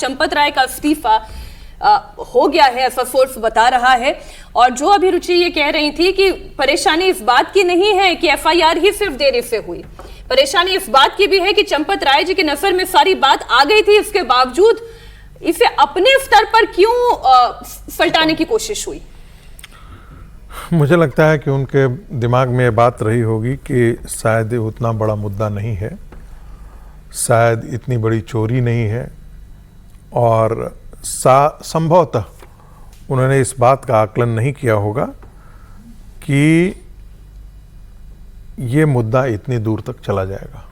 चंपत राय का इस्तीफा हो गया है, ऐसा सोर्स बता रहा है। और जो अभी रुचि ये कह रही थी कि परेशानी इस बात की नहीं है कि एफआईआर ही सिर्फ देरी से हुई, परेशानी इस बात की भी है कि चंपत राय जी की नजर में सारी बात आ गई थी, इसके बावजूद इसे अपने स्तर पर क्यों सल्टाने की कोशिश हुई। मुझे लगता है कि उनके दिमाग में ये बात रही होगी कि शायद उतना बड़ा मुद्दा नहीं है, शायद इतनी बड़ी चोरी नहीं है, और संभवतः उन्होंने इस बात का आकलन नहीं किया होगा कि ये मुद्दा इतनी दूर तक चला जाएगा।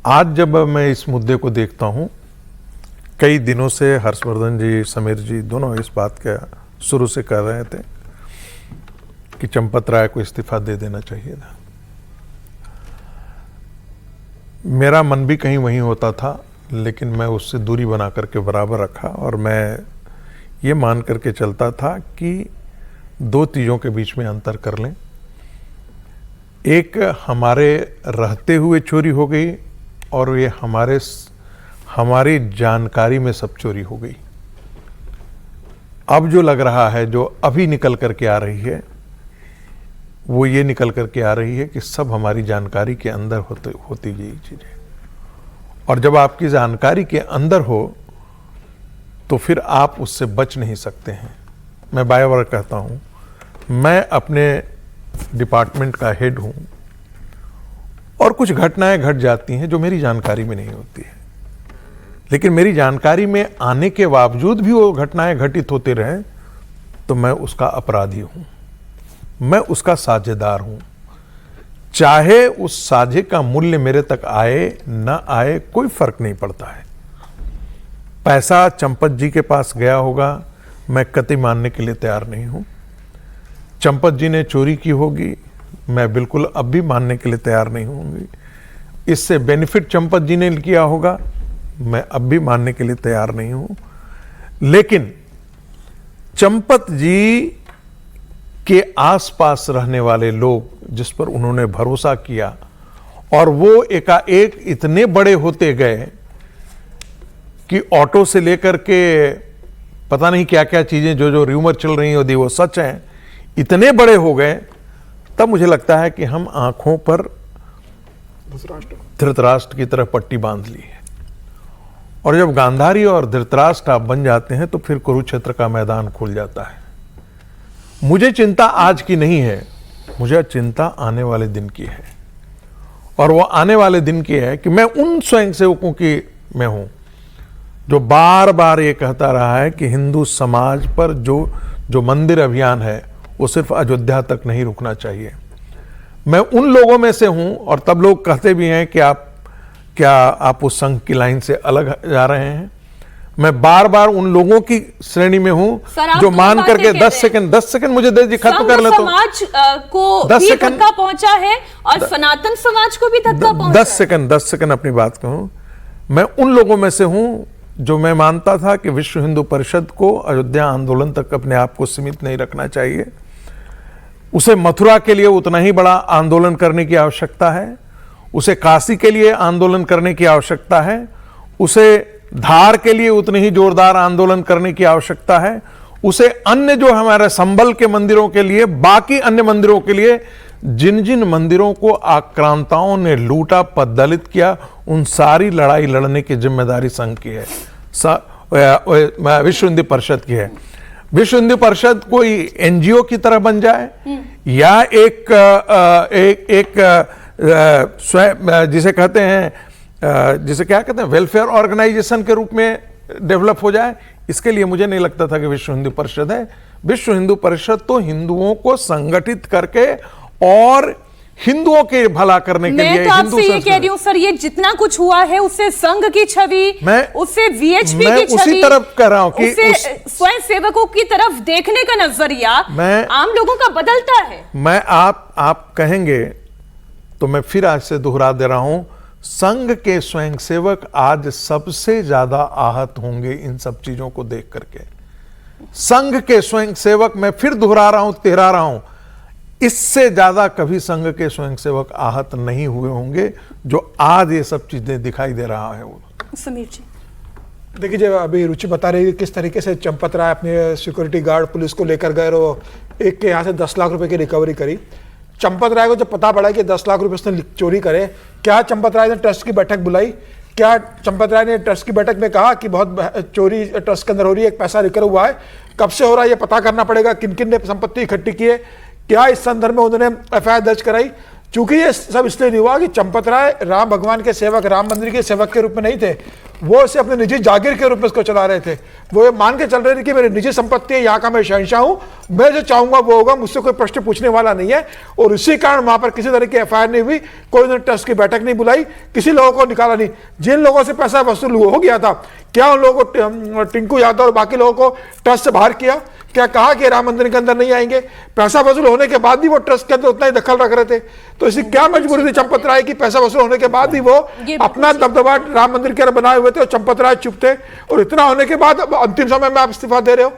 आज जब मैं इस मुद्दे को देखता हूं, कई दिनों से हर्षवर्धन जी, समीर जी दोनों इस बात का शुरू से कर रहे थे कि चंपत राय को इस्तीफा दे देना चाहिए था। मेरा मन भी कहीं वहीं होता था, लेकिन मैं उससे दूरी बना करके बराबर रखा और मैं ये मान करके चलता था कि दो चीज़ों के बीच में अंतर कर लें। एक हमारे रहते हुए चोरी हो गई और ये हमारी जानकारी में सब चोरी हो गई। अब जो लग रहा है, जो अभी निकल करके आ रही है, वो ये निकल करके आ रही है कि सब हमारी जानकारी के अंदर होती गई चीज़ें। और जब आपकी जानकारी के अंदर हो तो फिर आप उससे बच नहीं सकते हैं। मैं बार बार कहता हूँ, मैं अपने डिपार्टमेंट का हेड हूँ और कुछ घटनाएं घट जाती हैं जो मेरी जानकारी में नहीं होती है, लेकिन मेरी जानकारी में आने के बावजूद भी वो घटनाएं घटित होते रहें तो मैं उसका अपराधी हूँ, मैं उसका साझेदार हूँ। चाहे उस साझे का मूल्य मेरे तक आए न आए, कोई फर्क नहीं पड़ता है। पैसा चंपत जी के पास गया होगा, मैं कतई मानने के लिए तैयार नहीं हूं। चंपत जी ने चोरी की होगी, मैं बिल्कुल अब भी मानने के लिए तैयार नहीं होंगी। इससे बेनिफिट चंपत जी ने किया होगा, मैं अब भी मानने के लिए तैयार नहीं हूं। लेकिन चंपत जी के आसपास रहने वाले लोग जिस पर उन्होंने भरोसा किया और वो एकाएक इतने बड़े होते गए कि ऑटो से लेकर के पता नहीं क्या क्या चीजें जो र्यूमर चल रही होती वो सच हैं, इतने बड़े हो गए, तब मुझे लगता है कि हम आंखों पर धृतराष्ट्र की तरह पट्टी बांध ली है। और जब गांधारी और धृतराष्ट्र आप बन जाते हैं तो फिर कुरुक्षेत्र का मैदान खुल जाता है। मुझे चिंता आज की नहीं है, मुझे चिंता आने वाले दिन की है। और वो आने वाले दिन की है कि मैं उन स्वयंसेवकों की में हूं जो बार बार ये कहता रहा है कि हिंदू समाज पर जो मंदिर अभियान है वो सिर्फ अयोध्या तक नहीं रुकना चाहिए। मैं उन लोगों में से हूं, और तब लोग कहते भी हैं कि आप उस संघ की लाइन से अलग जा रहे हैं। मैं बार बार उन लोगों की श्रेणी में हूं जो मान करके 10 सेकंड मुझे दे दी, खत्म कर ले। तो समाज को भी धक्का पहुंचा है और सनातन समाज को भी धक्का पहुंचा है। 10 सेकंड अपनी बात कहूं। मैं उन लोगों में से हूं जो मैं मानता था कि विश्व हिंदू परिषद को अयोध्या आंदोलन तक अपने आप को सीमित नहीं रखना चाहिए। उसे मथुरा के लिए उतना ही बड़ा आंदोलन करने की आवश्यकता है, उसे काशी के लिए आंदोलन करने की आवश्यकता है, उसे धार के लिए उतनी ही जोरदार आंदोलन करने की आवश्यकता है, उसे अन्य जो हमारे संबल के मंदिरों के लिए, बाकी अन्य मंदिरों के लिए, जिन जिन मंदिरों को आक्रांताओं ने लूटा, पददलित किया, उन सारी लड़ाई लड़ने की जिम्मेदारी संघ की है, विश्व हिंदू परिषद की है। विश्व हिंदू परिषद कोई एनजीओ की तरह बन जाए या एक जिसे कहते हैं, जिसे क्या कहते हैं, वेलफेयर ऑर्गेनाइजेशन के रूप में डेवलप हो जाए, इसके लिए मुझे नहीं लगता था कि विश्व हिंदू परिषद है। विश्व हिंदू परिषद तो हिंदुओं को संगठित करके और हिंदुओं के भला करने के लिए। मैं तो आपसे ये कह रही हूं सर, ये जितना कुछ हुआ है उससे संघ की छवि, उससे वीएचपी की छवि, उसी तरफ कह रहा हूं कि स्वयं सेवकों की तरफ देखने का नजरिया आम लोगों का बदलता है। मैं आप कहेंगे तो मैं फिर आज से दोहरा दे रहा हूं, संघ के स्वयंसेवक आज सबसे ज्यादा आहत होंगे इन सब चीजों को देख करके। संघ के स्वयंसेवक, मैं फिर दोहरा रहा हूं, तिहरा रहा हूं, इससे ज्यादा कभी संघ के स्वयंसेवक आहत नहीं हुए होंगे जो आज ये सब चीजें दिखाई दे रहा है। वो समीर जी देखिए, जब अभी रुचि बता रही है किस तरीके से चंपत राय अपने सिक्योरिटी गार्ड पुलिस को लेकर गए और एक के यहाँ से 10 लाख रुपए की रिकवरी करी। चंपत राय को जब पता पड़ा कि 10 लाख रुपए उसने चोरी करे, क्या चंपत राय ने ट्रस्ट की बैठक बुलाई? क्या चंपत राय ने ट्रस्ट की बैठक में कहा कि बहुत चोरी ट्रस्ट के अंदर हो रही है, एक पैसा रिकवर हुआ है, कब से हो रहा है ये पता करना पड़ेगा, किन किन ने संपत्ति इकट्ठी की है? क्या इस संदर्भ में उन्होंने एफआईआर दर्ज कराई? चूंकि ये सब इसलिए नहीं हुआ कि चंपत राय राम भगवान के सेवक, राम मंदिर के सेवक के रूप में नहीं थे, वो इसे अपने निजी जागीर के रूप में इसको चला रहे थे। वो ये मान के चल रहे थे कि मेरी निजी संपत्ति है, यहाँ का मैं शहंशाह हूँ, मैं जो चाहूंगा वो होगा, मुझसे कोई प्रश्न पूछने वाला नहीं है। और इसी कारण वहां पर किसी तरह की एफआईआर नहीं हुई, कोई उन्होंने ट्रस्ट की बैठक नहीं बुलाई, किसी लोगों को निकाला नहीं। जिन लोगों से पैसा वसूल हो गया था, क्या उन लोगों को, टिंकू यादव और बाकी लोगों को ट्रस्ट से बाहर किया? क्या कहा कि राम मंदिर के अंदर नहीं आएंगे? पैसा वसूल होने के बाद भी वो ट्रस्ट के अंदर उतना ही दखल रख रहे थे। तो इसी क्या मजबूरी थी चंपत राय की? पैसा वसूल होने के बाद भी वो अपना दबदबा राम मंदिर के अंदर बनाए हुए थे और चंपत राय चुप थे, और इतना होने के बाद अंतिम समय में आप इस्तीफा दे रहे हो।